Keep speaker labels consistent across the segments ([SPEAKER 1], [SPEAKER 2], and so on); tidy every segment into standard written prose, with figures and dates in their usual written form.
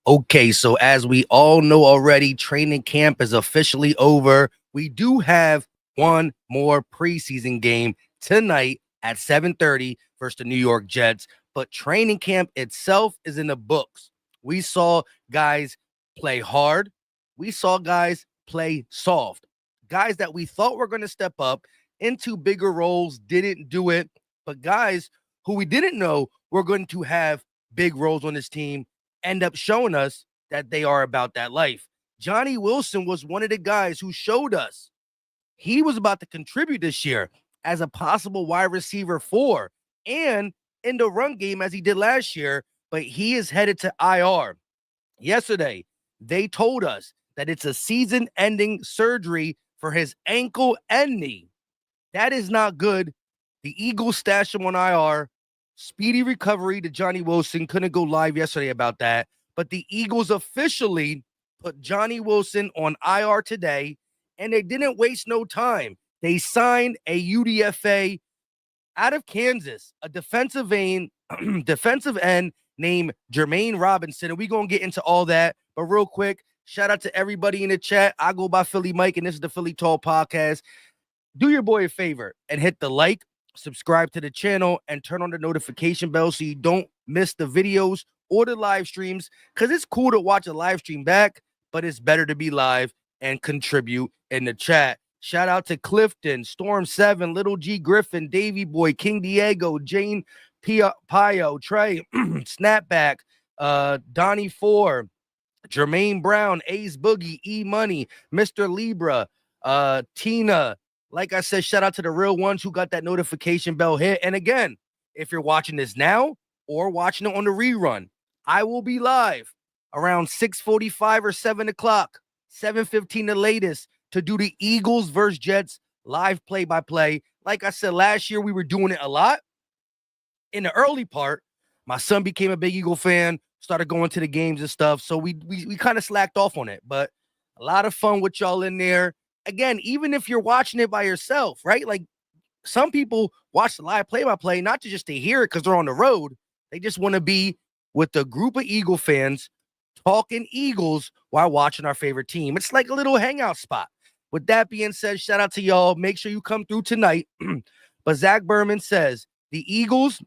[SPEAKER 1] Okay, so as we all know already, training camp is officially over. We do have one more preseason game tonight at 7:30 versus the New York Jets, but training camp itself is in the books. We saw guys play hard. We saw guys play soft. Guys that we thought were going to step up into bigger roles didn't do it, but guys who we didn't know were going to have big roles on this team end up showing us that they are about that life. Jonny Wilson was one of the guys who showed us he was about to contribute this year as a possible wide receiver 4 and in the run game as he did last year, but he is headed to IR. Yesterday, they told us that it's a season-ending surgery for his ankle and knee. That is not good. The Eagles stashed him on IR. Speedy recovery to Jonny Wilson. Couldn't go live yesterday about that. But the Eagles officially put Jonny Wilson on IR today, and they didn't waste no time. They signed a UDFA out of Kansas, a defensive end named Germaine Robinson. And we're going to get into all that. But real quick, shout out to everybody in the chat. I go by Philly Mike, and this is the Philly Talk Podcast. Do your boy a favor and hit the like, subscribe to the channel, and turn on the notification bell so you don't miss the videos or the live streams, because it's cool to watch a live stream back, but it's better to be live and contribute in the chat. Shout out to Clifton, Storm 7, Little G Griffin, Davy Boy, King Diego, Jane Pio, Trey, Snapback, Donnie 4, Jermaine Brown, Ace Boogie, E Money, Mr. Libra, Tina. Like I said, shout out to the real ones who got that notification bell hit. And again, if you're watching this now or watching it on the rerun, I will be live around 6:45 or 7 o'clock, 7:15 the latest, to do the Eagles versus Jets live play-by-play. Like I said, last year we were doing it a lot. In the early part, my son became a big Eagle fan, started going to the games and stuff. So we kind of slacked off on it, but a lot of fun with y'all in there. Again, even if you're watching it by yourself, right? Like some people watch the live play-by-play, not just to hear it because they're on the road. They just want to be with a group of Eagle fans talking Eagles while watching our favorite team. It's like a little hangout spot. With that being said, shout out to y'all. Make sure you come through tonight. But Zach Berman says the Eagles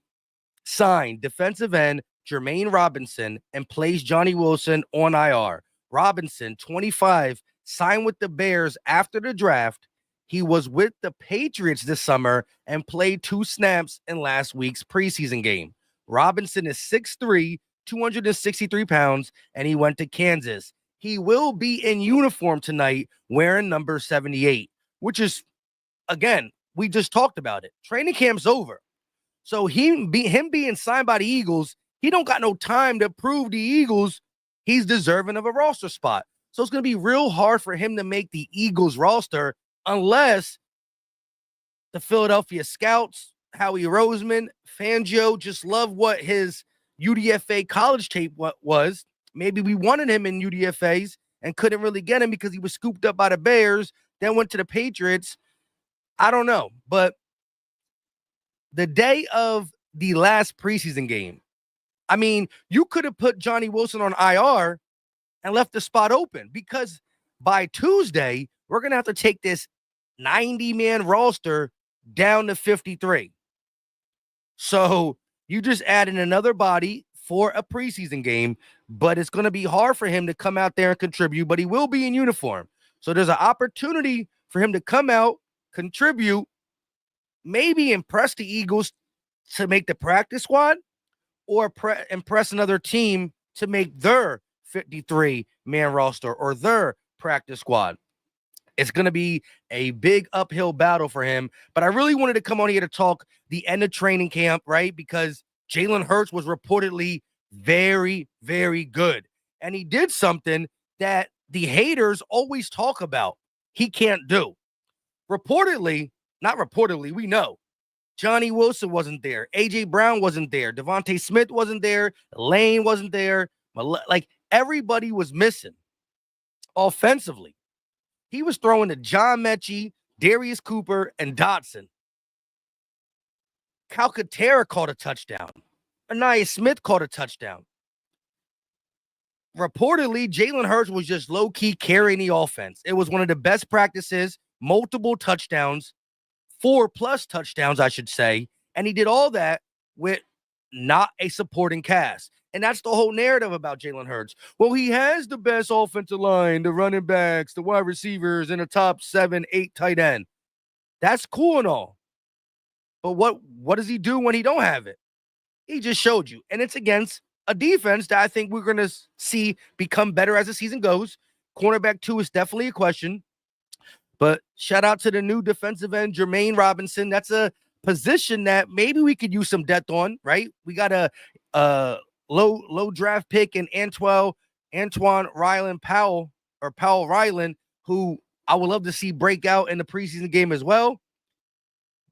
[SPEAKER 1] signed defensive end Germaine Robinson and placed Jonny Wilson on IR. Robinson, 25, signed with the Bears after the draft. He was with the Patriots this summer and played 2 snaps in last week's preseason game. Robinson is 6'3", 263 pounds, and he went to Kansas. He will be in uniform tonight wearing number 78, which is, again, we just talked about it. Training camp's over. So him being signed by the Eagles, he don't got no time to prove the Eagles he's deserving of a roster spot. So it's going to be real hard for him to make the Eagles roster unless the Philadelphia Scouts, Howie Roseman, Fangio just love what his UDFA college tape was. Maybe we wanted him in UDFAs and couldn't really get him because he was scooped up by the Bears, then went to the Patriots. I don't know. But the day of the last preseason game, I mean, you could have put Jonny Wilson on IR and left the spot open, because by Tuesday, we're going to have to take this 90-man roster down to 53. So you just added another body for a preseason game, but it's going to be hard for him to come out there and contribute, but he will be in uniform. So there's an opportunity for him to come out, contribute, maybe impress the Eagles to make the practice squad, or impress another team to make their 53-man roster or their practice squad. It's going to be a big uphill battle for him. But I really wanted to come on here to talk the end of training camp, right? Because Jalen Hurts was reportedly very, very good. And he did something that the haters always talk about he can't do. Not reportedly, we know. Jonny Wilson wasn't there. A.J. Brown wasn't there. Devontae Smith wasn't there. Lane wasn't there. Like, everybody was missing offensively. He was throwing to John Mechie, Darius Cooper, and Dotson. Calcaterra caught a touchdown. Anaya Smith caught a touchdown. reportedly, Jalen Hurts was just low-key carrying the offense. It was one of the best practices, multiple touchdowns, 4+ touchdowns, I should say. And he did all that with not a supporting cast. And that's the whole narrative about Jalen Hurts. Well, he has the best offensive line, the running backs, the wide receivers, and the top 7, 8 tight end. That's cool and all. But what does he do when he don't have it? He just showed you. And it's against a defense that I think we're going to see become better as the season goes. Cornerback 2 is definitely a question. But shout out to the new defensive end, Germaine Robinson. That's a position that maybe we could use some depth on, right? We got a low draft pick in Antoine Ryland Powell, or Powell Ryland, who I would love to see break out in the preseason game as well.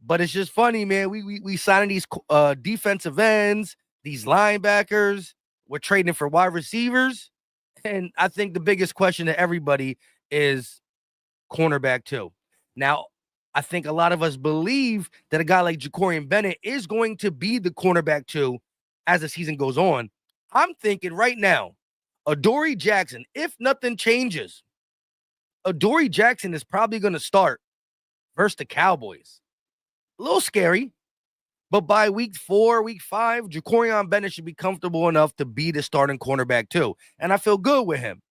[SPEAKER 1] But it's just funny, man. We signing these defensive ends, these linebackers. We're trading for wide receivers. And I think the biggest question to everybody is cornerback 2. Now, I think a lot of us believe that a guy like Jacorian Bennett is going to be the cornerback 2 as the season goes on. I'm thinking right now, Adoree Jackson, if nothing changes, Adoree Jackson is probably going to start versus the Cowboys. A little scary, but by week 4, week 5, Jacorian Bennett should be comfortable enough to be the starting cornerback 2. And I feel good with him.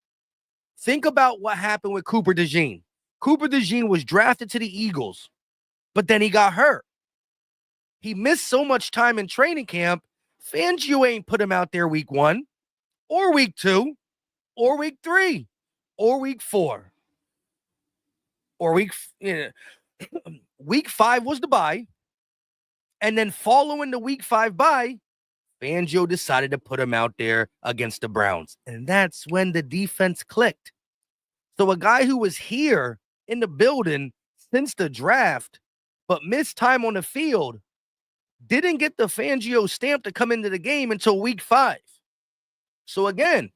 [SPEAKER 1] Think about what happened with Cooper DeJean. Cooper DeJean was drafted to the Eagles, but then he got hurt. He missed so much time in training camp. Fangio ain't put him out there week 1 or week 2 or week 3 or week 4 or week 5 was the bye. And then following the week 5 bye, Fangio decided to put him out there against the Browns. And that's when the defense clicked. So a guy who was here in the building since the draft, but missed time on the field, didn't get the Fangio stamp to come into the game until week 5. So again,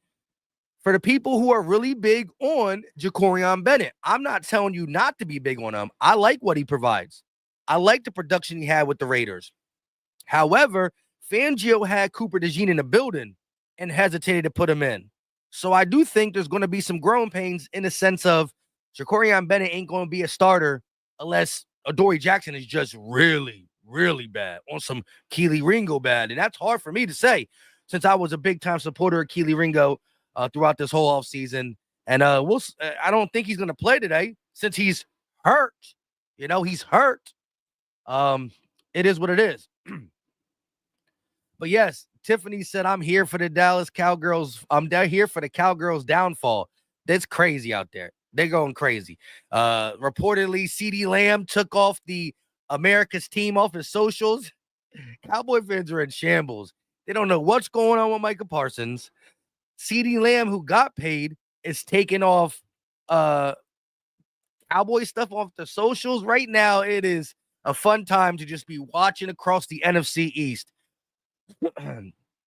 [SPEAKER 1] for the people who are really big on Jacorian Bennett, I'm not telling you not to be big on him. I like what he provides. I like the production he had with the Raiders. However, Fangio had Cooper DeJean in the building and hesitated to put him in. So I do think there's going to be some growing pains in the sense of Jacorian Bennett ain't going to be a starter unless Adoree Jackson is just really, really bad, on some Kelee Ringo bad. And that's hard for me to say since I was a big-time supporter of Kelee Ringo throughout this whole offseason. And I don't think he's going to play today since he's hurt. You know, he's hurt. It is what it is. But yes, Tiffany said, I'm here for the Dallas Cowgirls. I'm here for the Cowgirls downfall. That's crazy out there. They're going crazy. Reportedly, CeeDee Lamb took off the America's team off his socials. Cowboy fans are in shambles. They don't know what's going on with Micah Parsons. CeeDee Lamb, who got paid, is taking off Cowboy stuff off the socials. Right now, it is a fun time to just be watching across the NFC East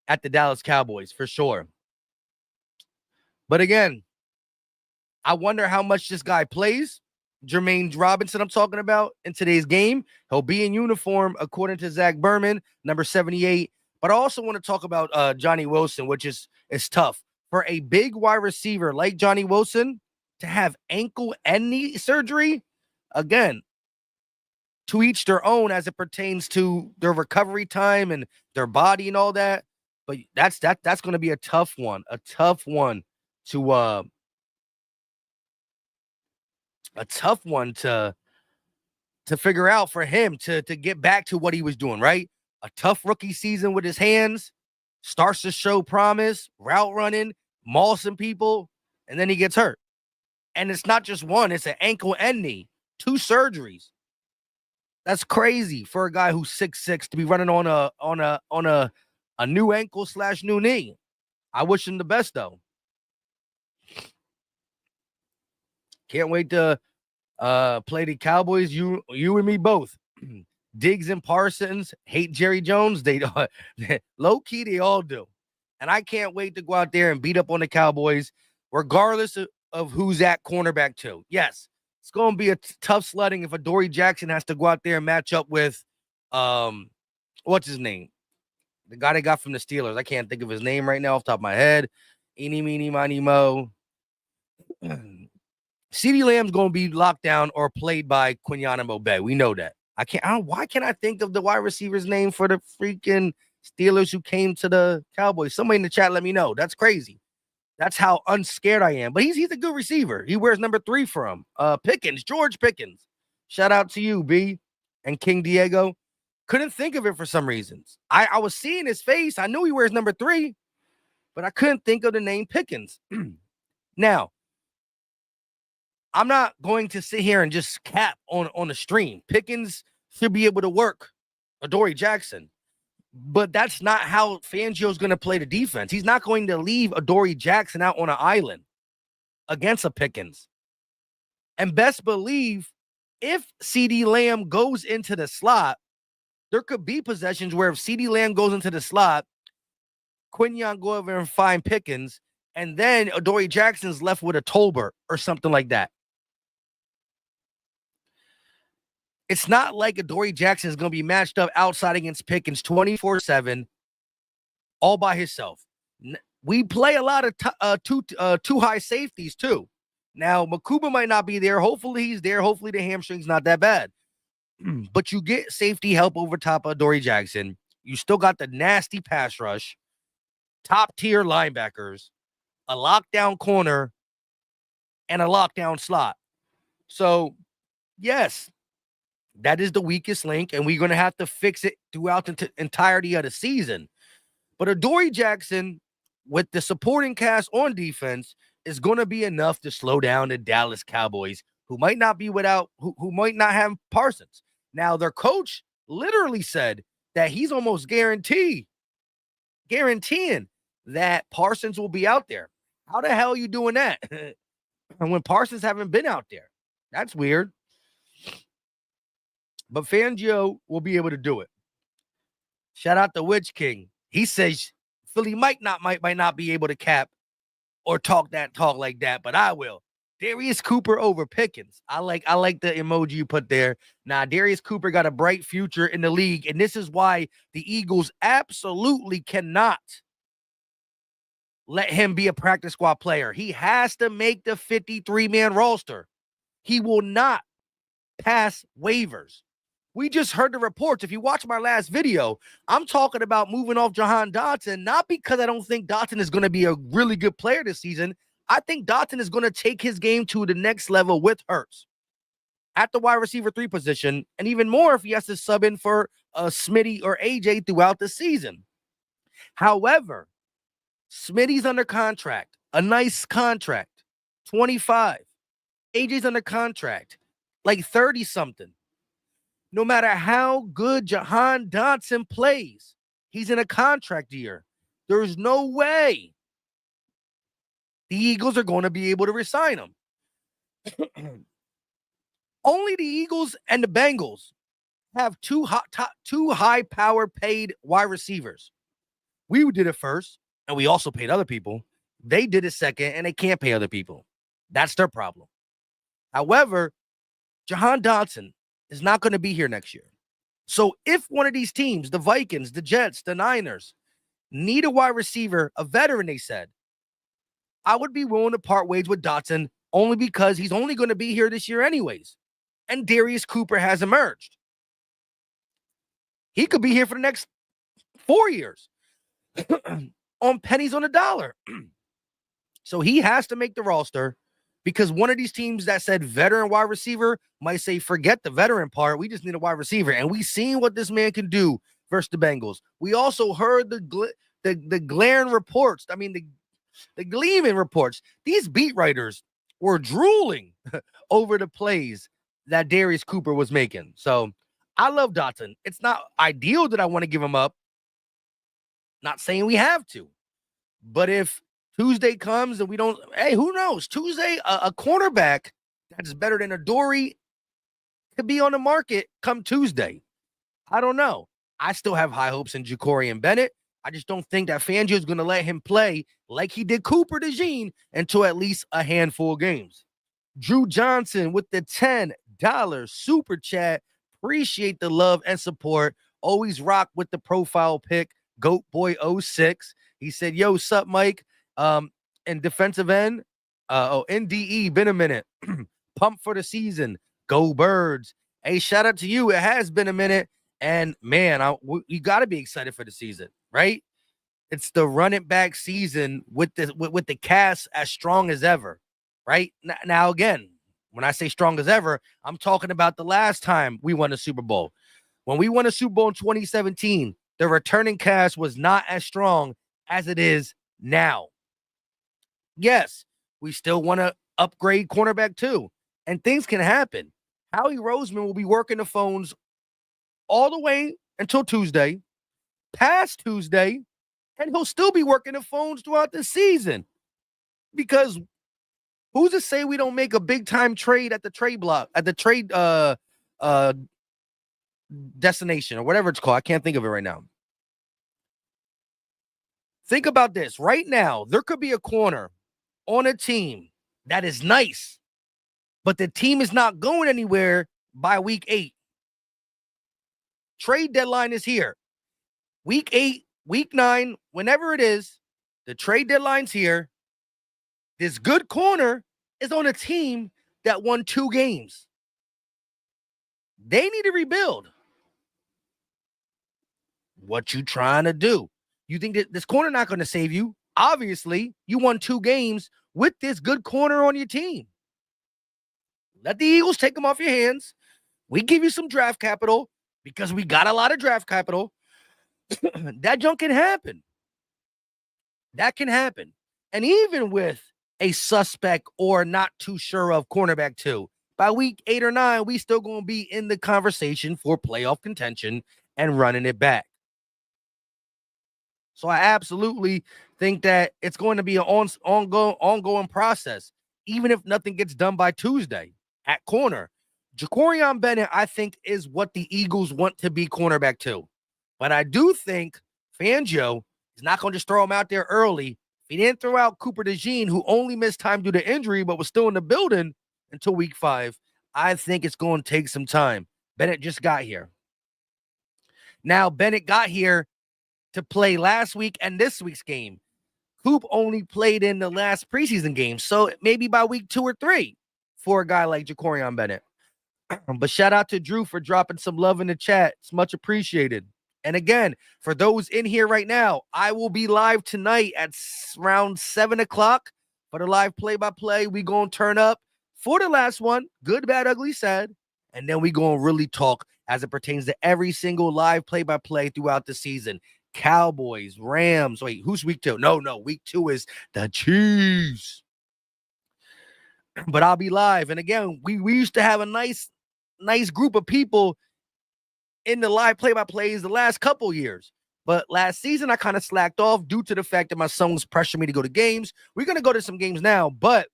[SPEAKER 1] at the Dallas Cowboys, for sure. But again, I wonder how much this guy plays. Germaine Robinson, I'm talking about, in today's game. He'll be in uniform, according to Zach Berman, number 78. But I also want to talk about Jonny Wilson, which is tough. For a big wide receiver like Jonny Wilson to have ankle and knee surgery, again, to each their own as it pertains to their recovery time and their body and all that. But that's going to be a tough one to figure out for him to get back to what he was doing, right? A tough rookie season with his hands, starts to show promise, route running, maulsing people, and then he gets hurt. And it's not just one, it's an ankle and knee, 2 surgeries. That's crazy for a guy who's 6'6" to be running on a new ankle / new knee. I wish him the best though. Can't wait to play the Cowboys. You and me both. Diggs and Parsons hate Jerry Jones. They don't. Low key, they all do. And I can't wait to go out there and beat up on the Cowboys, regardless of who's at cornerback 2. Yes, it's going to be a tough sledding if Adoree Jackson has to go out there and match up with, what's his name? The guy they got from the Steelers. I can't think of his name right now off the top of my head. Eeny, meeny, miny, mo. CeeDee Lamb's going to be locked down or played by Quinyon Mobe. We know that. Why can't I think of the wide receiver's name for the freaking Steelers who came to the Cowboys? Somebody in the chat, let me know. That's crazy. That's how unscared I am. But he's a good receiver. He wears number 3 for him. Pickens, George Pickens. Shout out to you, B, and King Diego. Couldn't think of it for some reasons. I was seeing his face. I knew he wears number 3, but I couldn't think of the name Pickens. Now, I'm not going to sit here and just cap on the stream. Pickens should be able to work Adoree Jackson. But that's not how Fangio's going to play the defense. He's not going to leave Adoree Jackson out on an island against a Pickens. And best believe if CeeDee Lamb goes into the slot, there could be possessions where if CeeDee Lamb goes into the slot, Quinyon go over and find Pickens, and then Adoree Jackson's left with a Tolbert or something like that. It's not like Adoree Jackson is going to be matched up outside against Pickens 24/7, all by himself. We play a lot of two high safeties too. Now, Makuba might not be there. Hopefully he's there. Hopefully the hamstring's not that bad. But you get safety help over top of Adoree Jackson. You still got the nasty pass rush, top-tier linebackers, a lockdown corner, and a lockdown slot. So, yes, that is the weakest link, and we're going to have to fix it throughout the entirety of the season. But Adoree Jackson, with the supporting cast on defense, is going to be enough to slow down the Dallas Cowboys, who might not be who might not have Parsons. Now, their coach literally said that he's almost guaranteeing that Parsons will be out there. How the hell are you doing that? And when Parsons haven't been out there, that's weird. But Fangio will be able to do it. Shout out to Witch King. He says Philly might not be able to cap or talk like that, but I will. Darius Cooper over Pickens. I like the emoji you put there. Now, Darius Cooper got a bright future in the league, and this is why the Eagles absolutely cannot let him be a practice squad player. He has to make the 53-man roster. He will not pass waivers. We just heard the reports. If you watch my last video, I'm talking about moving off Jahan Dotson, not because I don't think Dotson is going to be a really good player this season. I think Dotson is going to take his game to the next level with Hurts at the wide receiver 3 position, and even more if he has to sub in for Smitty or AJ throughout the season. However, Smitty's under contract, a nice contract, 25. AJ's under contract, like 30-something. No matter how good Jahan Dotson plays, he's in a contract year. There's no way the Eagles are going to be able to resign him. Only the Eagles and the Bengals have two high-powered paid wide receivers. We did it first, and we also paid other people. They did it second, and they can't pay other people. That's their problem. However, Jahan Dotson is not going to be here next year. So if one of these teams, the Vikings, the Jets, the Niners, need a wide receiver, a veteran, they said, I would be willing to part ways with Dotson only because he's only going to be here this year anyways. And Darius Cooper has emerged. He could be here for the next 4 years on pennies on the dollar. So he has to make the roster because one of these teams that said veteran wide receiver might say, forget the veteran part. We just need a wide receiver. And we've seen what this man can do versus the Bengals. We also heard the glaring reports. I mean, the gleaming reports. These beat writers were drooling over the plays that Darius Cooper was making. So I love Dotson. It's not ideal that I want to give him up. Not saying we have to. But if Tuesday comes and we don't, hey, who knows? Tuesday, a cornerback that's better than Adoree could be on the market come Tuesday. I don't know. I still have high hopes in Ja'Cory Bennett. I just don't think that Fangio is going to let him play like he did Cooper DeJean until at least a handful of games. Drew Johnson with the $10 super chat. Appreciate the love and support. Always rock with the profile pic. Goat Boy 06. He said, yo, sup, Mike? and defensive end. NDE, been a minute. Pump for the season. Go Birds. Hey, shout out to you. It has been a minute. And man, you got to be excited for the season, right? It's the run it back season with the cast as strong as ever, right? Now, again, when I say strong as ever, I'm talking about the last time we won a Super Bowl. When we won a Super Bowl in 2017, the returning cast was not as strong as it is now. Yes, we still want to upgrade cornerback too, and things can happen. Howie Roseman will be working the phones all the way until Tuesday, past Tuesday, and he'll still be working the phones throughout the season. Because who's to say we don't make a big time trade at the trade block, at the trade destination or whatever it's called? I can't think of it right now. Think about this. Right now, there could be a corner on a team that is nice, but the team is not going anywhere by week 8. Trade deadline is here. Week 8, week 9, whenever it is, the trade deadline's here. This good corner is on a team that won 2 games. They need to rebuild. What you trying to do? You think that this corner not going to save you? Obviously, you won 2 games with this good corner on your team. Let the Eagles take them off your hands. We give you some draft capital because we got a lot of draft capital. That junk can happen. That can happen. And even with a suspect or not too sure of cornerback 2, by week 8 or 9, we still going to be in the conversation for playoff contention and running it back. So I absolutely think that it's going to be an ongoing process, even if nothing gets done by Tuesday at corner. Jacorian Bennett, I think, is what the Eagles want to be cornerback 2. But I do think Fangio is not going to just throw him out there early. If he didn't throw out Cooper DeJean, who only missed time due to injury but was still in the building until week 5, I think it's going to take some time. Bennett just got here. Now, Bennett got here to play last week and this week's game. Coop only played in the last preseason game, so maybe by week 2 or 3 for a guy like Jacorian Bennett. But shout out to Drew for dropping some love in the chat. It's much appreciated. And again, for those in here right now, I will be live tonight at around 7 o'clock for the live play-by-play. We going to turn up for the last one, good, bad, ugly, sad. And then we going to really talk as it pertains to every single live play-by-play throughout the season. Cowboys, Rams. Wait, who's week 2? No, week 2 is the Chiefs. But I'll be live. And again, we used to have a nice group of people in the live play-by-plays the last couple years. But last season, I kind of slacked off due to the fact that my son was pressuring me to go to games. We're going to go to some games now, but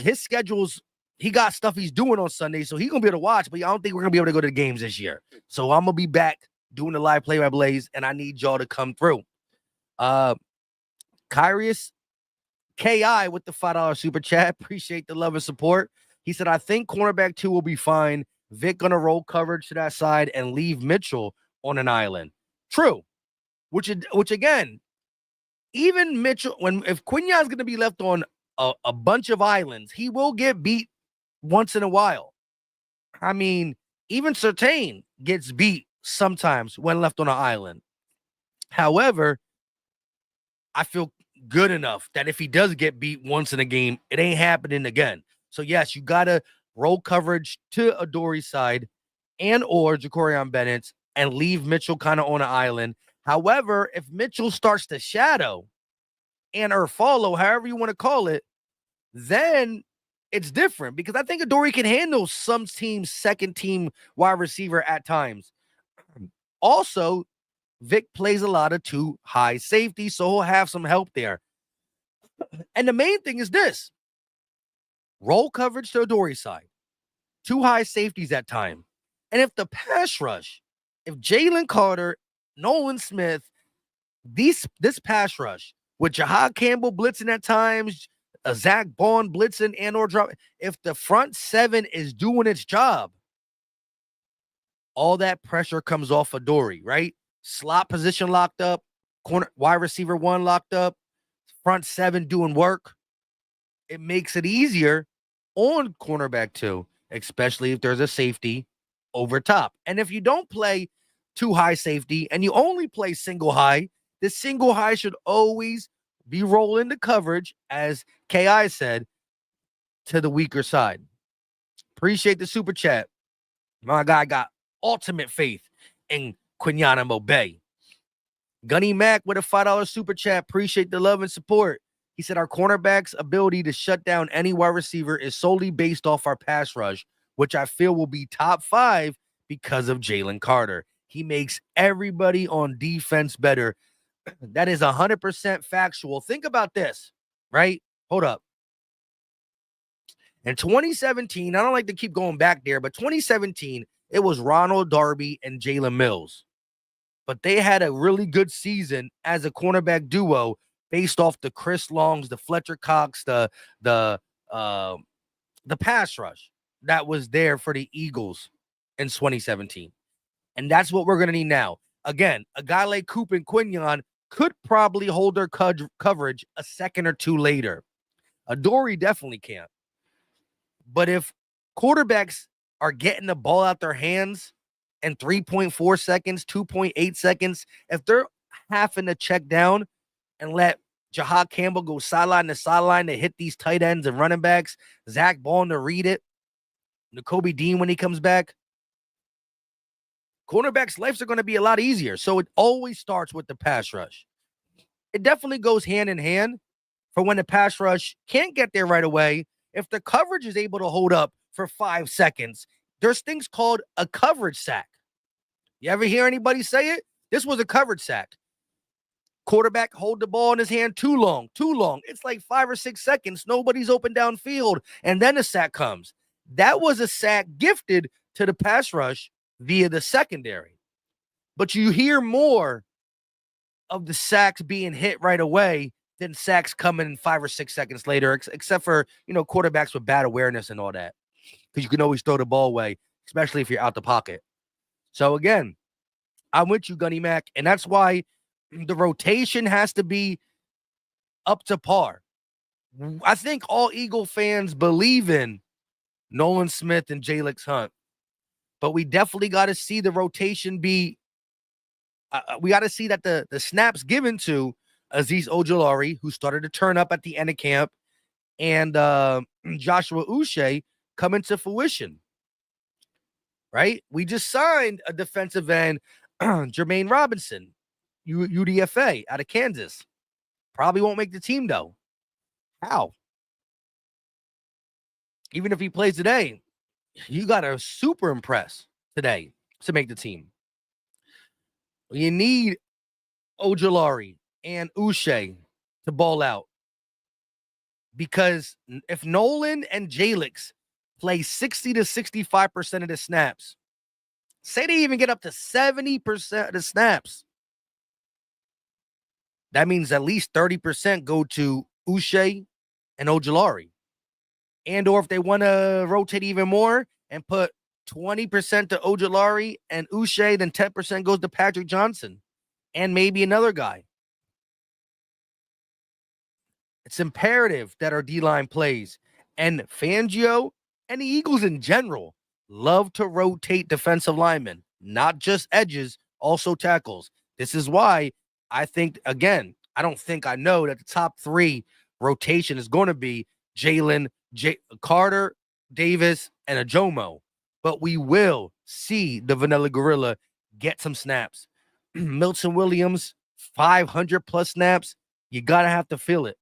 [SPEAKER 1] his schedules, he got stuff he's doing on Sunday, so he's going to be able to watch, but I don't think we're going to be able to go to the games this year. So I'm going to be back doing the live play-by-plays, and I need y'all to come through. Kyrius KI with the $5 super chat. Appreciate the love and support. He said, I think cornerback 2 will be fine. Vic gonna roll coverage to that side and leave Mitchell on an island. True. Which again, even Mitchell, if Quinion's gonna be left on a bunch of islands, he will get beat once in a while. I mean, even Surtain gets beat sometimes when left on an island. However, I feel good enough that if he does get beat once in a game, it ain't happening again. So yes, you gotta roll coverage to Adoree' side and or Jacorian Bennett and leave Mitchell kind of on an island. However, if Mitchell starts to shadow or follow, however you want to call it, then it's different because I think Adoree' can handle some team's second team wide receiver at times. Also, Vic plays a lot of 2 high safety, so he'll have some help there. And the main thing is this. Roll coverage to Adoree's side. 2 high safeties at time. And if the pass rush, if Jalen Carter, Nolan Smith, this pass rush with Jahad Campbell blitzing at times, Zach Bond blitzing and or drop, if the front 7 is doing its job, all that pressure comes off Adoree', right? Slot position locked up, corner wide receiver 1 locked up, front seven doing work, it makes it easier on cornerback too, especially if there's a safety over top. And if you don't play two high safety and you only play single high, the single high should always be rolling the coverage, as KI said, to the weaker side. Appreciate the super chat. My guy got ultimate faith in Quinana Mobay. Gunny Mac with a $5 super chat. Appreciate the love and support. He said our cornerback's ability to shut down any wide receiver is solely based off our pass rush, which I feel will be top 5 because of Jalen Carter. He makes everybody on defense better. That is 100% factual. Think about this, right? Hold up. In 2017, I don't like to keep going back there, but 2017, it was Ronald Darby and Jalen Mills. But they had a really good season as a cornerback duo based off the Chris Longs, the Fletcher Cox, the pass rush that was there for the Eagles in 2017. And that's what we're going to need now. Again, a guy like Coop and Quinion could probably hold their coverage a second or two later. Adoree definitely can't. But if quarterbacks are getting the ball out their hands in 3.4 seconds, 2.8 seconds, if they're having to check down and let Jahad Campbell go sideline to sideline to hit these tight ends and running backs, Zach Bond to read it, Nakobe Dean when he comes back, cornerbacks' lives are going to be a lot easier. So it always starts with the pass rush. It definitely goes hand in hand for when the pass rush can't get there right away. If the coverage is able to hold up for 5 seconds, there's things called a coverage sack. You ever hear anybody say it? This was a coverage sack. Quarterback hold the ball in his hand too long. It's like 5 or 6 seconds. Nobody's open downfield, and then a sack comes. That was a sack gifted to the pass rush via the secondary. But you hear more of the sacks being hit right away than sacks coming 5 or 6 seconds later, except for, quarterbacks with bad awareness and all that. Because you can always throw the ball away, especially if you're out the pocket. So again, I'm with you, Gunny Mac, and that's why the rotation has to be up to par. I think all Eagle fans believe in Nolan Smith and Jalix Hunt, but we definitely got to see the rotation be. We got to see that the snaps given to Azeez Ojulari, who started to turn up at the end of camp, and Joshua Uche come into fruition. Right? We just signed a defensive end, Germaine Robinson, UDFA out of Kansas. Probably won't make the team, though. How? Even if he plays today, you got to super impress today to make the team. You need Ojulari and Uche to ball out. Because if Nolan and Jalix play 60 to 65% of the snaps, say they even get up to 70% of the snaps, that means at least 30% go to Uche and Ojulari. And or if they want to rotate even more and put 20% to Ojulari and Uche, then 10% goes to Patrick Johnson and maybe another guy. It's imperative that our D-line plays. And Fangio and the Eagles in general love to rotate defensive linemen, not just edges, also tackles. This is why I think, again, I know that the top 3 rotation is going to be Jalen, Carter, Davis, and Ajomo. But we will see the Vanilla Gorilla get some snaps. Milton Williams, 500-plus snaps. You got to have to feel it.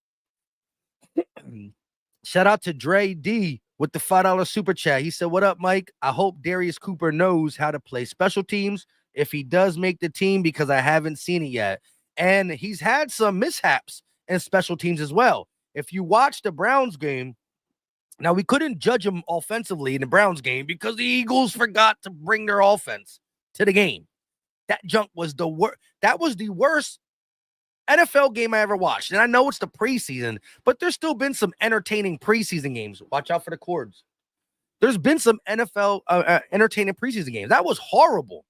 [SPEAKER 1] Shout out to Dre D with the $5 super chat. He said, "What up, Mike? I hope Darius Cooper knows how to play special teams if he does make the team, because I haven't seen it yet." And he's had some mishaps in special teams as well. If you watch the Browns game, now we couldn't judge him offensively in the Browns game because the Eagles forgot to bring their offense to the game. That junk was the worst. That was the worst NFL game I ever watched. And I know it's the preseason, but there's still been some entertaining preseason games. Watch out for the cords. There's been some NFL entertaining preseason games. That was horrible.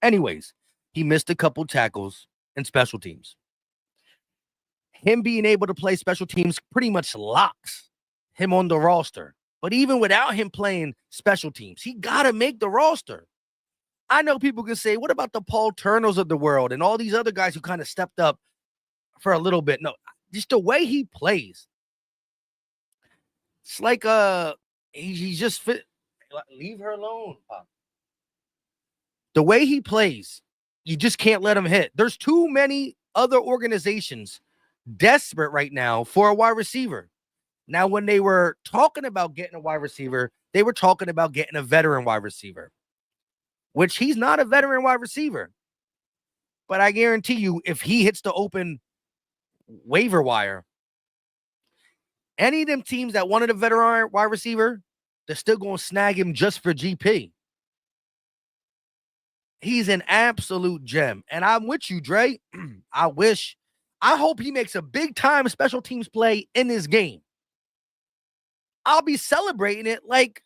[SPEAKER 1] Anyways, he missed a couple tackles and special teams. him being able to play special teams pretty much locks him on the roster. But even without him playing special teams, he got to make the roster. I know people can say, what about the Paul Turners of the world and all these other guys who kind of stepped up for a little bit? No, just the way he plays. It's like he just fit. Leave her alone, Pop. The way he plays, you just can't let him hit. There's too many other organizations desperate right now for a wide receiver. Now, when they were talking about getting a wide receiver, they were talking about getting a veteran wide receiver, which he's not a veteran wide receiver. But I guarantee you, if he hits the open waiver wire, any of them teams that wanted a veteran wide receiver, they're still going to snag him just for GP. He's an absolute gem. And I'm with you, Dre. I hope he makes a big-time special teams play in this game. I'll be celebrating it like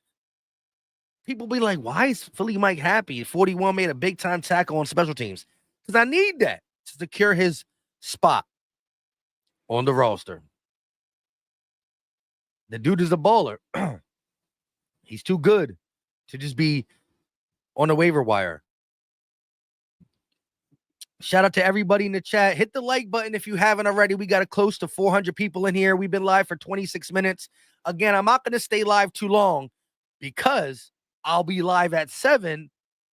[SPEAKER 1] people be like, why is Philly Mike happy? 41 made a big-time tackle on special teams. Because I need that to secure his spot on the roster. The dude is a baller. He's too good to just be on the waiver wire. Shout out to everybody in the chat. Hit the like button if you haven't already. We got close to 400 people in here. We've been live for 26 minutes. Again, I'm not going to stay live too long because I'll be live at 7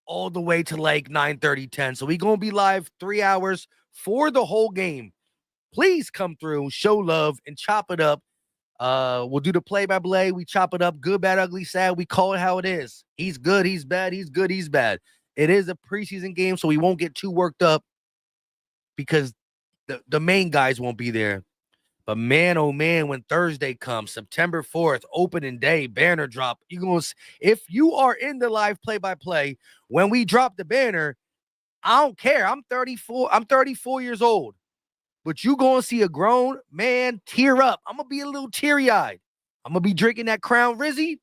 [SPEAKER 1] all the way to like 9:30, 10. So we're going to be live 3 hours for the whole game. Please come through, show love, and chop it up. We'll do the play-by-play. We chop it up. Good, bad, ugly, sad. We call it how it is. He's good. He's bad. He's good. He's bad. It is a preseason game, so we won't get too worked up because the main guys won't be there. But man, oh man, when Thursday comes, September 4th, opening day, banner drop, if you are in the live play-by-play, when we drop the banner, I don't care. I'm 34 years old. But you going to see a grown man tear up. I'm going to be a little teary-eyed. I'm going to be drinking that Crown Rizzy,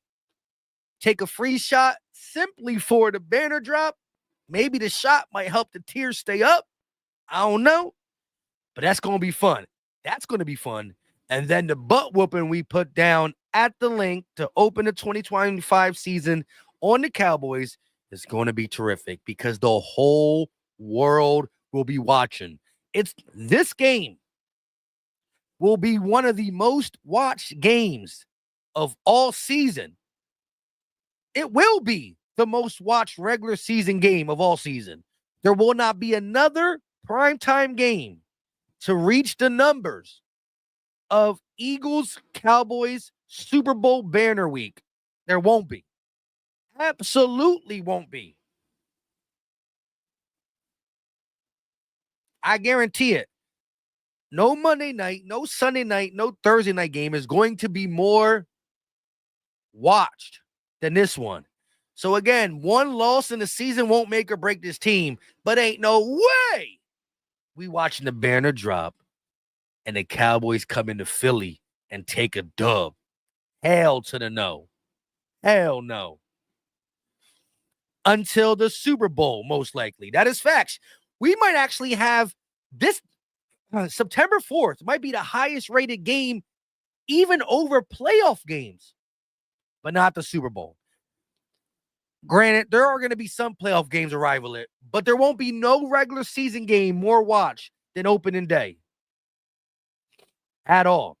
[SPEAKER 1] take a free shot simply for the banner drop. Maybe the shot might help the tears stay up. I don't know. But that's going to be fun. That's going to be fun. And then the butt whooping we put down at the link to open the 2025 season on the Cowboys is going to be terrific because the whole world will be watching. This game will be one of the most watched games of all season. It will be the most watched regular season game of all season. There will not be another primetime game to reach the numbers of Eagles Cowboys Super Bowl banner week. There won't be. Absolutely won't be. I guarantee it. No Monday night, no Sunday night, no Thursday night game is going to be more watched than this one. So again, one loss in the season won't make or break this team, but ain't no way we watching the banner drop and the Cowboys come into Philly and take a dub. Hell to the no. Hell no. Until the Super Bowl, most likely. That is facts. We might actually have this September 4th might be the highest rated game, even over playoff games, but not the Super Bowl. Granted, there are going to be some playoff games to rival it, but there won't be no regular season game more watched than opening day at all.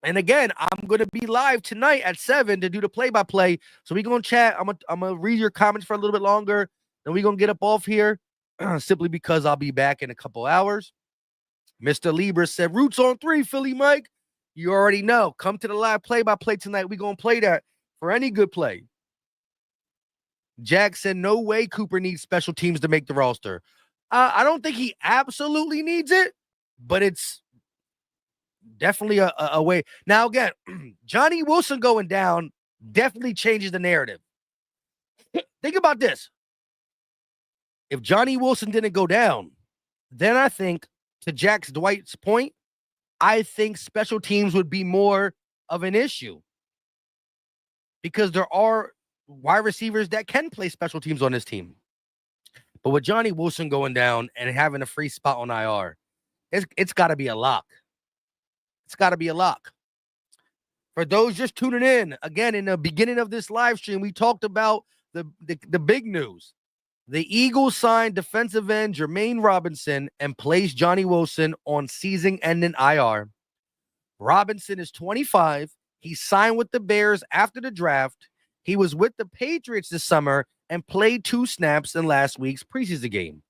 [SPEAKER 1] And again, I'm going to be live tonight at 7 to do the play-by-play. So we're going to chat. I'm going to read your comments for a little bit longer. Then we're going to get up off here simply because I'll be back in a couple hours. Mr. Libra said, Roots on 3, Philly Mike. You already know. Come to the live play-by-play tonight. We're going to play that for any good play. Jack said, no way Cooper needs special teams to make the roster. I don't think he absolutely needs it, but it's definitely a way. Now, again, Jonny Wilson going down definitely changes the narrative. Think about this. If Jonny Wilson didn't go down, then I think, to Jack's Dwight's point, I think special teams would be more of an issue because there are wide receivers that can play special teams on this team. But with Jonny Wilson going down and having a free spot on IR, it's got to be a lock. It's got to be a lock. For those just tuning in, again, in the beginning of this live stream, we talked about the big news. The Eagles signed defensive end Germaine Robinson and placed Jonny Wilson on season-ending IR. Robinson is 25. He signed with the Bears after the draft. He was with the Patriots this summer and played 2 snaps in last week's preseason game.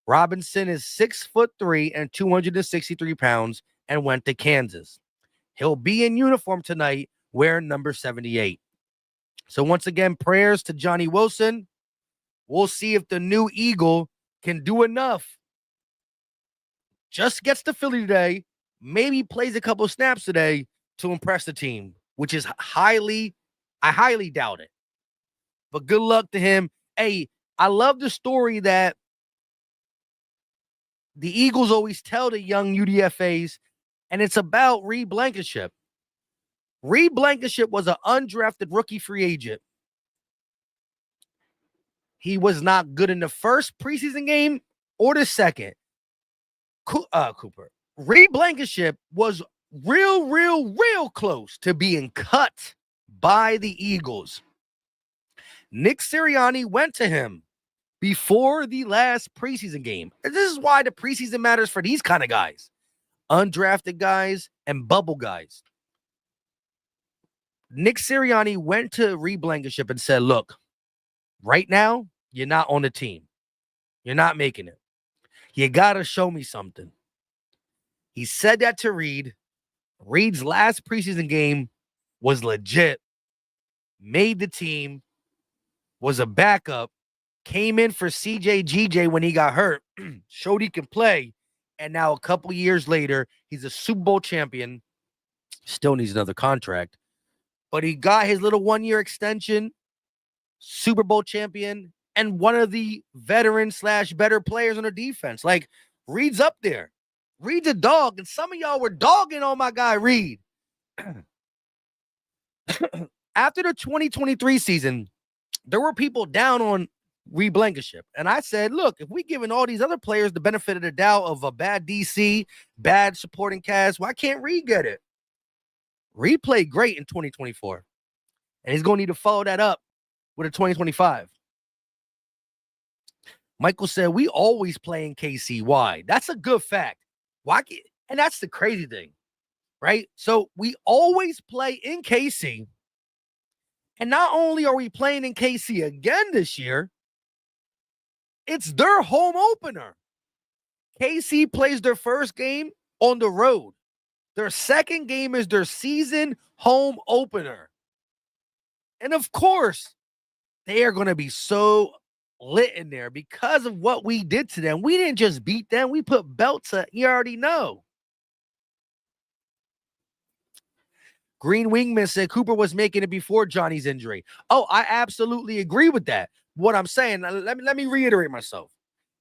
[SPEAKER 1] Robinson is 6'3" and 263 pounds and went to Kansas. He'll be in uniform tonight wearing number 78. So once again, prayers to Jonny Wilson. We'll see if the new Eagle can do enough. Just gets to Philly today, maybe plays a couple snaps today to impress the team, which is I highly doubt it. But good luck to him. Hey, I love the story that the Eagles always tell the young UDFAs, and it's about Reed Blankenship. Reed Blankenship was an undrafted rookie free agent. He was not good in the first preseason game or the second. Cooper. Reed Blankenship was real close to being cut by the Eagles. Nick Sirianni went to him before the last preseason game. And this is why the preseason matters for these kind of guys. Undrafted guys and bubble guys. Nick Sirianni went to Reed Blankenship and said, look, right now, you're not on the team. You're not making it. You got to show me something. He said that to Reed. Reed's last preseason game was legit. Made the team. Was a backup. Came in for CJ when he got hurt. Showed he can play. And now a couple years later, he's a Super Bowl champion. Still needs another contract. But he got his little 1-year extension. Super Bowl champion. And one of the veteran/better players on the defense. Like, Reed's up there. Reed's a dog. And some of y'all were dogging on my guy, Reed. After the 2023 season, there were people down on Reed Blankenship. And I said, look, if we giving all these other players the benefit of the doubt of a bad DC, bad supporting cast, why can't Reed get it? Reed played great in 2024. And he's going to need to follow that up with a 2025. Michael said, we always play in KC. Why? That's a good fact. Why? And that's the crazy thing, right? So we always play in KC. And not only are we playing in KC again this year, it's their home opener. KC plays their first game on the road. Their second game is their season home opener. And of course, they are going to be so lit in there because of what we did to them. We didn't just beat them. We put belts up. You already know. Green Wingman said Cooper was making it before Johnny's injury. Oh, I absolutely agree with that. What I'm saying, let me reiterate myself.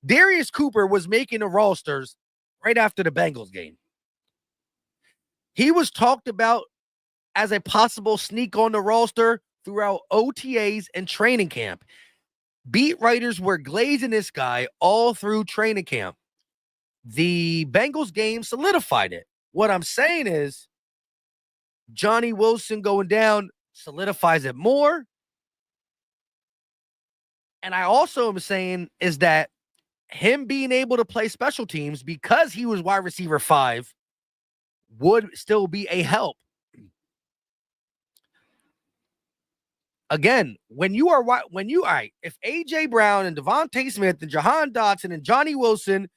[SPEAKER 1] Darius Cooper was making the rosters right after the Bengals game. He was talked about as a possible sneak on the roster throughout OTAs and training camp. Beat writers were glazing this guy all through training camp. The Bengals game solidified it. What I'm saying is Jonny Wilson going down solidifies it more. And I also am saying is that him being able to play special teams because he was wide receiver 5 would still be a help. Again, if AJ Brown and Devontae Smith and Jahan Dotson and Jonny Wilson,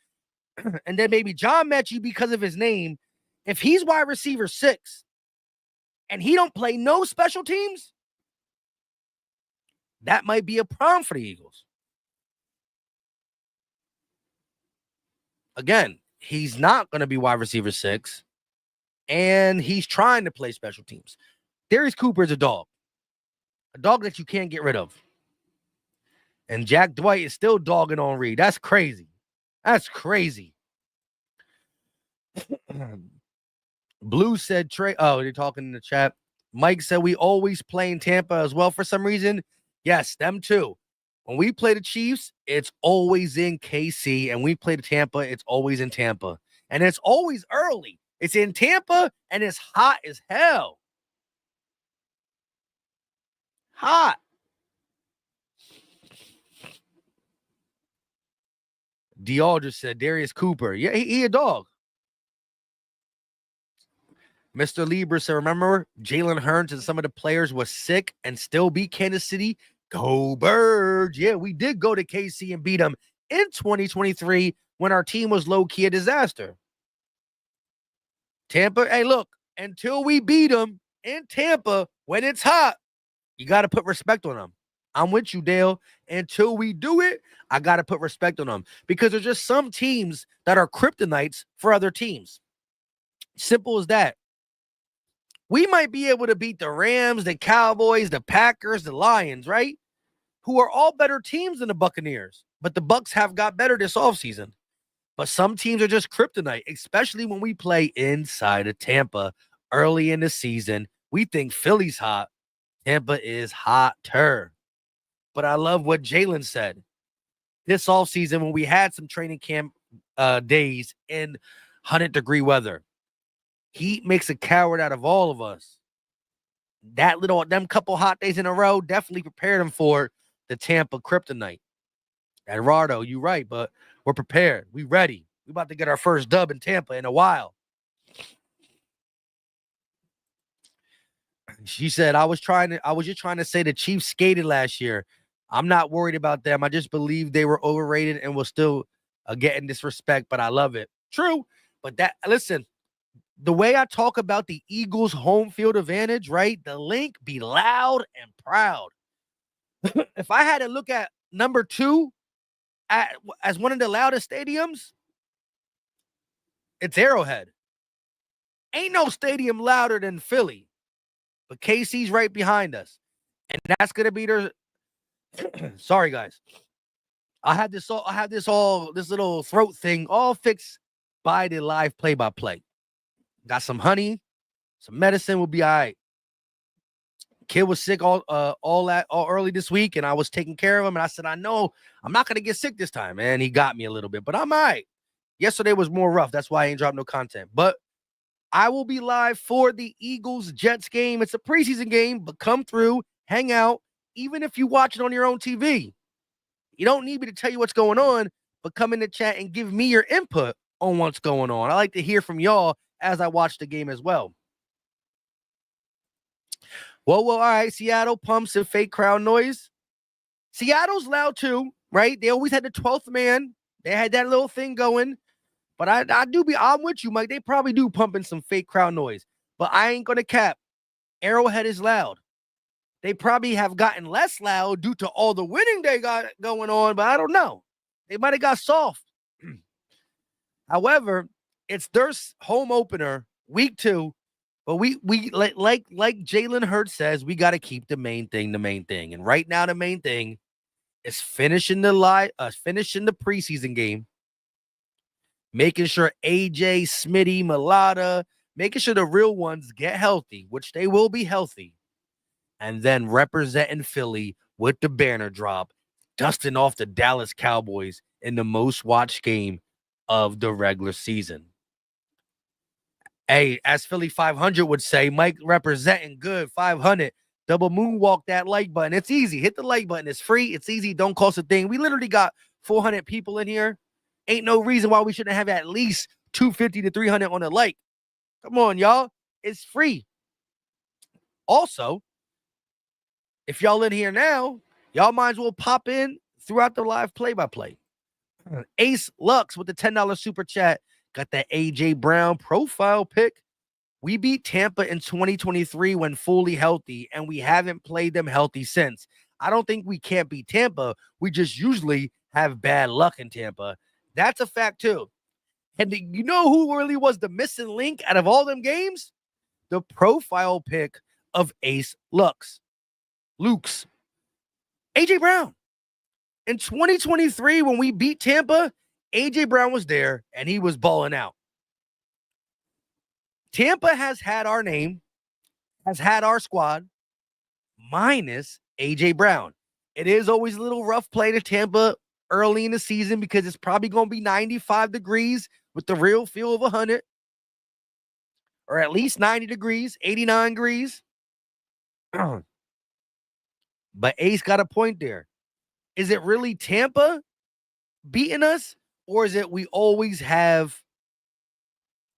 [SPEAKER 1] and then maybe John Mechie because of his name, if he's wide receiver 6 and he don't play no special teams, that might be a problem for the Eagles. Again, he's not going to be wide receiver 6, and he's trying to play special teams. Darius Cooper is a dog that you can't get rid of. And Jack Dwight is still dogging on Reed. That's crazy. That's crazy. Blue said Trey. Oh, they're talking in the chat. Mike said we always play in Tampa as well for some reason. Yes, them too. When we play the Chiefs, it's always in KC. And we play the Tampa, it's always in Tampa. And it's always early. It's in Tampa, and it's hot as hell. Hot. D'Aldridge said Darius Cooper. Yeah, he a dog. Mr. Lieber said, remember Jalen Hurts and some of the players was sick and still beat Kansas City? Go Birds. Yeah, we did go to KC and beat them in 2023 when our team was low-key a disaster. Tampa, hey, look, until we beat them in Tampa when it's hot, you got to put respect on them. I'm with you, Dale. Until we do it, I got to put respect on them because there's just some teams that are kryptonites for other teams. Simple as that. We might be able to beat the Rams, the Cowboys, the Packers, the Lions, right? Who are all better teams than the Buccaneers. But the Bucs have got better this offseason. But some teams are just kryptonite, especially when we play inside of Tampa early in the season. We think Philly's hot. Tampa is hotter. But I love what Jalen said. This offseason, when we had some training camp days in 100-degree weather, heat makes a coward out of all of us. Them couple hot days in a row definitely prepared him for the Tampa kryptonite. Eduardo, you're right, but we're prepared. We ready. We about to get our first dub in Tampa in a while. She said, I was just trying to say the Chiefs skated last year. I'm not worried about them. I just believe they were overrated and will still getting disrespect, but I love it. True. But listen, the way I talk about the Eagles' home field advantage, right? The link be loud and proud. If I had to look at number 2 as one of the loudest stadiums, it's Arrowhead. Ain't no stadium louder than Philly, but KC's right behind us. And that's going to be their sorry, guys. I had this little throat thing all fixed by the live play-by-play. Got some honey, some medicine, will be all right. Kid was sick all early this week, and I was taking care of him. And I said, I know I'm not gonna get sick this time, man. He got me a little bit, but I'm all right. Yesterday was more rough. That's why I ain't dropped no content. But I will be live for the Eagles-Jets game. It's a preseason game, but come through, hang out, even if you watch it on your own TV. You don't need me to tell you what's going on, but come in the chat and give me your input on what's going on. I like to hear from y'all as I watch the game as well. Well, all right. Seattle pumps and fake crowd noise. Seattle's loud too, right? They always had the 12th man. They had that little thing going. But I'm with you, Mike. They probably do pumping some fake crowd noise. But I ain't going to cap. Arrowhead is loud. They probably have gotten less loud due to all the winning they got going on, but I don't know. They might have got soft. However, it's their home opener, week 2. But we like Jalen Hurts says, we got to keep the main thing. And right now, the main thing is finishing the preseason game, making sure AJ, Smitty, Mulata, making sure the real ones get healthy, which they will be healthy, and then representing Philly with the banner drop, dusting off the Dallas Cowboys in the most watched game of the regular season. Hey, as Philly 500 would say, Mike representing good 500. Double moonwalk that like button. It's easy. Hit the like button. It's free. It's easy. Don't cost a thing. We literally got 400 people in here. Ain't no reason why we shouldn't have at least 250 to 300 on the like. Come on, y'all. It's free. Also, if y'all in here now, y'all might as well pop in throughout the live play-by-play. Ace Lux with the $10 super chat. Got that A.J. Brown profile pick. We beat Tampa in 2023 when fully healthy, and we haven't played them healthy since. I don't think we can't beat Tampa. We just usually have bad luck in Tampa. That's a fact, too. And you know who really was the missing link out of all them games? The profile pick of Ace Lux. Luke's. A.J. Brown. In 2023, when we beat Tampa, A.J. Brown was there, and he was balling out. Tampa has had our name, has had our squad, minus A.J. Brown. It is always a little rough play to Tampa early in the season because it's probably going to be 95 degrees with the real feel of 100. or at least 90 degrees, 89 degrees. But Ace got a point there. Is it really Tampa beating us, or is it we always have,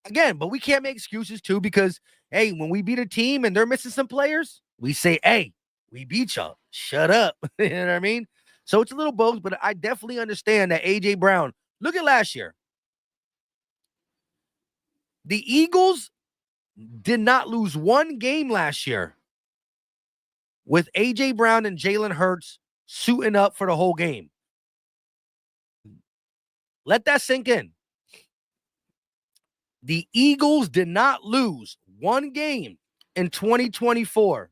[SPEAKER 1] again, but we can't make excuses too, because hey, when we beat a team and they're missing some players, we say, hey, we beat y'all. Shut up. You know what I mean? So it's a little both, but I definitely understand that AJ Brown, look at last year. The Eagles did not lose one game last year with AJ Brown and Jalen Hurts suiting up for the whole game. Let that sink in. The Eagles did not lose one game in 2024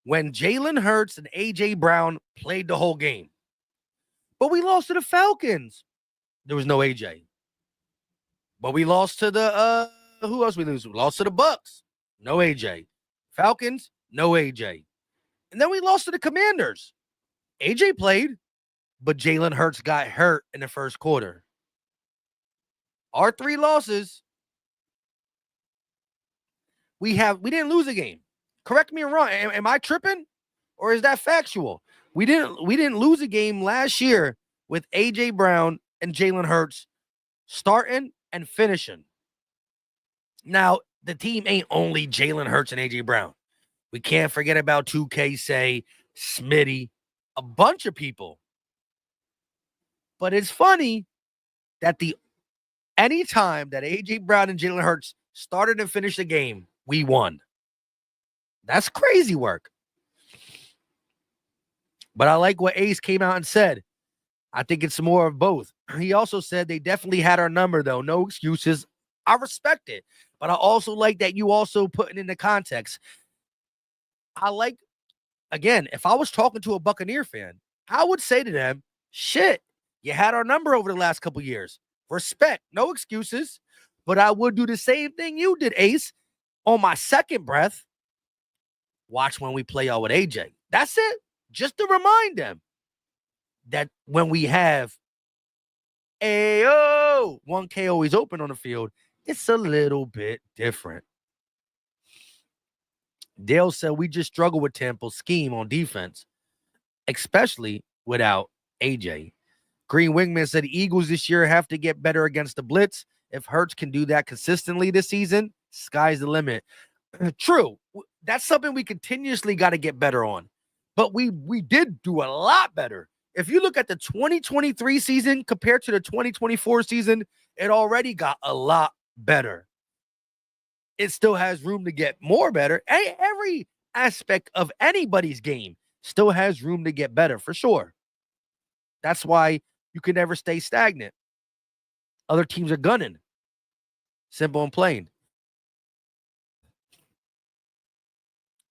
[SPEAKER 1] when Jalen Hurts and AJ Brown played the whole game. But we lost to the Falcons. There was no AJ. But we lost to the who else we lose? We lost to the Bucks. No AJ. Falcons, no AJ. And then we lost to the Commanders. AJ played, but Jalen Hurts got hurt in the first quarter. Our 3 losses, we didn't lose a game. Correct me if I'm wrong. Am I tripping? Or is that factual? We didn't lose a game last year with AJ Brown and Jalen Hurts starting and finishing. Now, the team ain't only Jalen Hurts and AJ Brown. We can't forget about 2K, say, Smitty, a bunch of people. But it's funny that any time that AJ Brown and Jalen Hurts started and finished the game, we won. That's crazy work. But I like what Ace came out and said. I think it's more of both. He also said they definitely had our number, though. No excuses. I respect it. But I also like that you also put it into context. I like, again, if I was talking to a Buccaneer fan, I would say to them, shit, you had our number over the last couple years. Respect. No excuses. But I would do the same thing you did, Ace. On my second breath, watch when we play y'all with AJ. That's it. Just to remind them that when we have Ayo, 1K always open on the field, it's a little bit different. Dale said we just struggle with Tampa's scheme on defense, especially without AJ. Green Wingman said Eagles this year have to get better against the blitz. If Hurts can do that consistently this season, sky's the limit. True. That's something we continuously got to get better on. But we did do a lot better. If you look at the 2023 season compared to the 2024 season, it already got a lot better. It still has room to get more better. Every aspect of anybody's game still has room to get better, for sure. That's why you can never stay stagnant. Other teams are gunning. Simple and plain.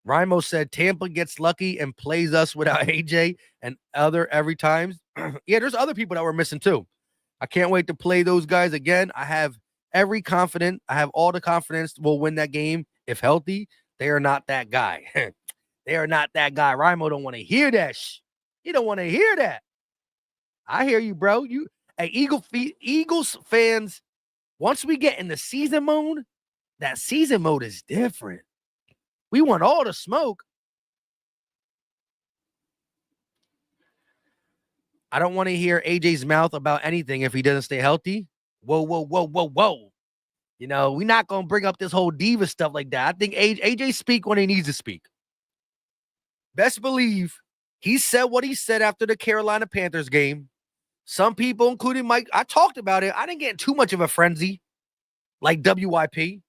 [SPEAKER 1] Rimo said Tampa gets lucky and plays us without AJ and other every time. Yeah, there's other people that we're missing too. I can't wait to play those guys again. I have every confidence. I have all the confidence we'll win that game if healthy. They are not that guy. They are not that guy. Rimo don't want to hear that. He don't want to hear that. I hear you, bro. Eagles fans, once we get in the season mode, that season mode is different. We want all the smoke. I don't want to hear AJ's mouth about anything if he doesn't stay healthy. Whoa. You know, we're not going to bring up this whole diva stuff like that. I think AJ speak when he needs to speak. Best believe he said what he said after the Carolina Panthers game. Some people, including Mike, I talked about it. I didn't get too much of a frenzy like WYP.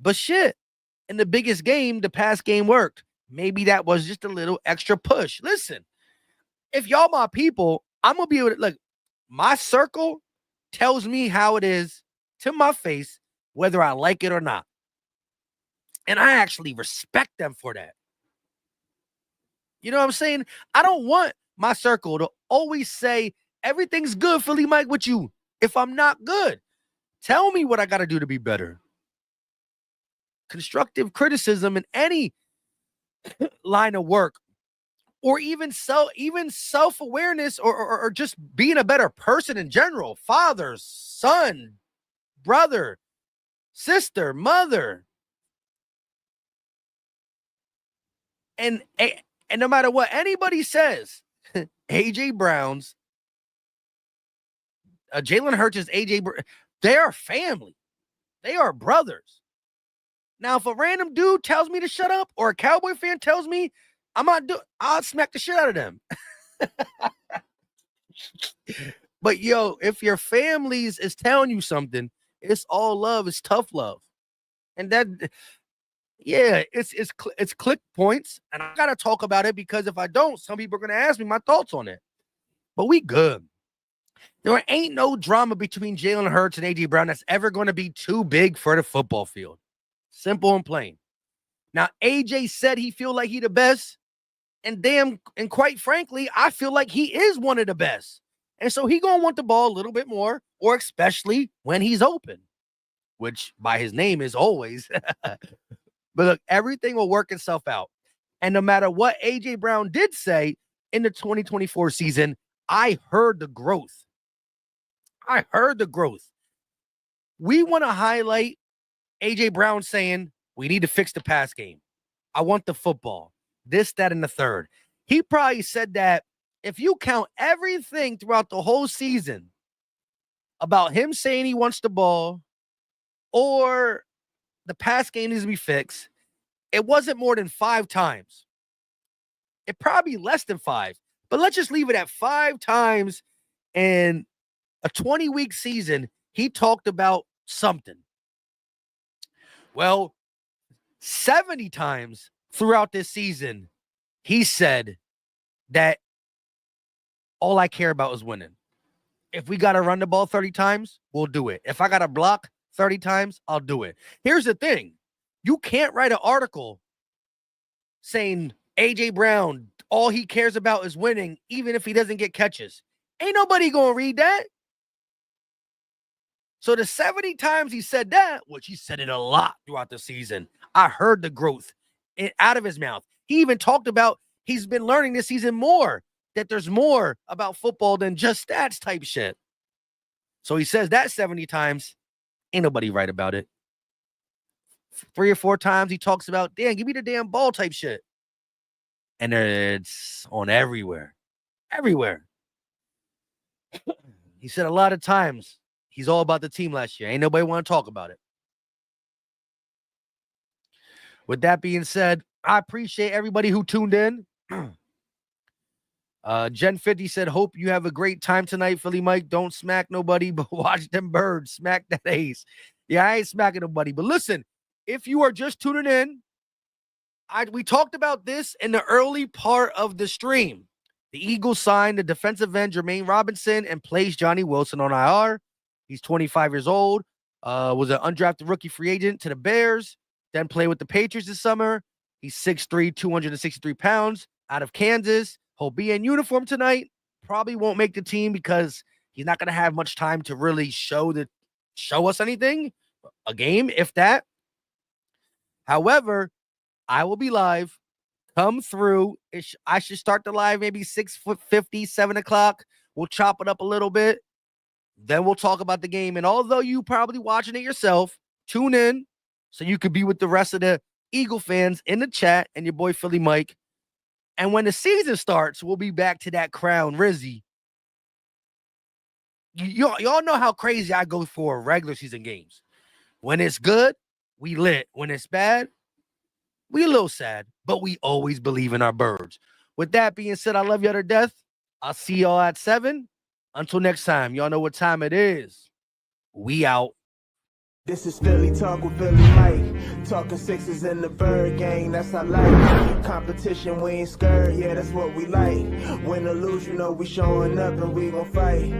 [SPEAKER 1] But shit, in the biggest game, the past game worked. Maybe that was just a little extra push. Listen, if y'all my people, I'm going to be able to, look, my circle tells me how it is to my face, whether I like it or not. And I actually respect them for that. You know what I'm saying? I don't want my circle to always say, everything's good, Philly Mike, with you. If I'm not good, tell me what I got to do to be better. Constructive criticism in any line of work, or even self-awareness, or just being a better person in general. Father, son, brother, sister, mother. And no matter what anybody says, A.J. Brown's, Jalen Hurts is A.J. They are family. They are brothers. Now, if a random dude tells me to shut up or a Cowboy fan tells me I'll smack the shit out of them. But, yo, if your families is telling you something, it's all love. It's tough love. And that, yeah, it's click points. And I got to talk about it because if I don't, some people are going to ask me my thoughts on it. But we good. There ain't no drama between Jalen Hurts and A.J. Brown that's ever going to be too big for the football field. Simple and plain. Now, A.J. said he feel like he the best. And quite frankly, I feel like he is one of the best. And so he going to want the ball a little bit more, or especially when he's open, which by his name is always. But look, everything will work itself out. And no matter what A.J. Brown did say in the 2024 season, I heard the growth. We want to highlight A.J. Brown saying, we need to fix the pass game. I want the football. This, that, and the third. He probably said that if you count everything throughout the whole season about him saying he wants the ball or the pass game needs to be fixed, it wasn't more than 5 times. It probably less than 5. But let's just leave it at 5 times in a 20-week season. He talked about something. Well, 70 times throughout this season, he said that all I care about is winning. If we got to run the ball 30 times, we'll do it. If I got to block 30 times, I'll do it. Here's the thing. You can't write an article saying A.J. Brown, all he cares about is winning, even if he doesn't get catches. Ain't nobody going to read that. So the 70 times he said that, which he said it a lot throughout the season, I heard the growth out of his mouth. He even talked about he's been learning this season more, that there's more about football than just stats type shit. So he says that 70 times, ain't nobody right about it. 3 or 4 times he talks about, damn, give me the damn ball type shit. And it's on everywhere. Everywhere. He said a lot of times he's all about the team last year. Ain't nobody want to talk about it. With that being said, I appreciate everybody who tuned in. Gen 50 said, hope you have a great time tonight, Philly Mike. Don't smack nobody, but watch them birds. Smack that ace. Yeah, I ain't smacking nobody. But listen, if you are just tuning in, we talked about this in the early part of the stream. The Eagles signed the defensive end Germaine Robinson and placed Jonny Wilson on IR. He's 25 years old, was an undrafted rookie free agent to the Bears, then played with the Patriots this summer. He's 6'3", 263 pounds, out of Kansas. He'll be in uniform tonight. Probably won't make the team because he's not going to have much time to really show us anything, a game, if that. However, I will be live. Come through. I should start the live maybe 6:50, 7 o'clock. We'll chop it up a little bit. Then we'll talk about the game. And although you probably watching it yourself, tune in so you could be with the rest of the Eagle fans in the chat and your boy Philly Mike. And when the season starts, we'll be back to that Crown Rizzy. Y'all know how crazy I go for regular season games. When it's good, we lit. When it's bad, we a little sad, but we always believe in our birds. With that being said, I love y'all to death. I'll see y'all at 7. Until next time, y'all know what time it is. We out.
[SPEAKER 2] This is Philly Talk with Philly Mike. Talking sixes in the bird gang, that's I like. Competition, we ain't scared, yeah, that's what we like. Win or lose, you know we showing up and we gon' fight.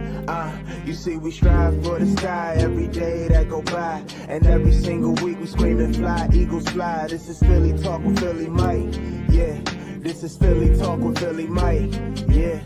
[SPEAKER 2] You see we strive for the sky every day that go by. And every single week we screaming fly, Eagles fly. This is Philly Talk with Philly Mike, yeah. This is Philly Talk with Philly Mike, yeah.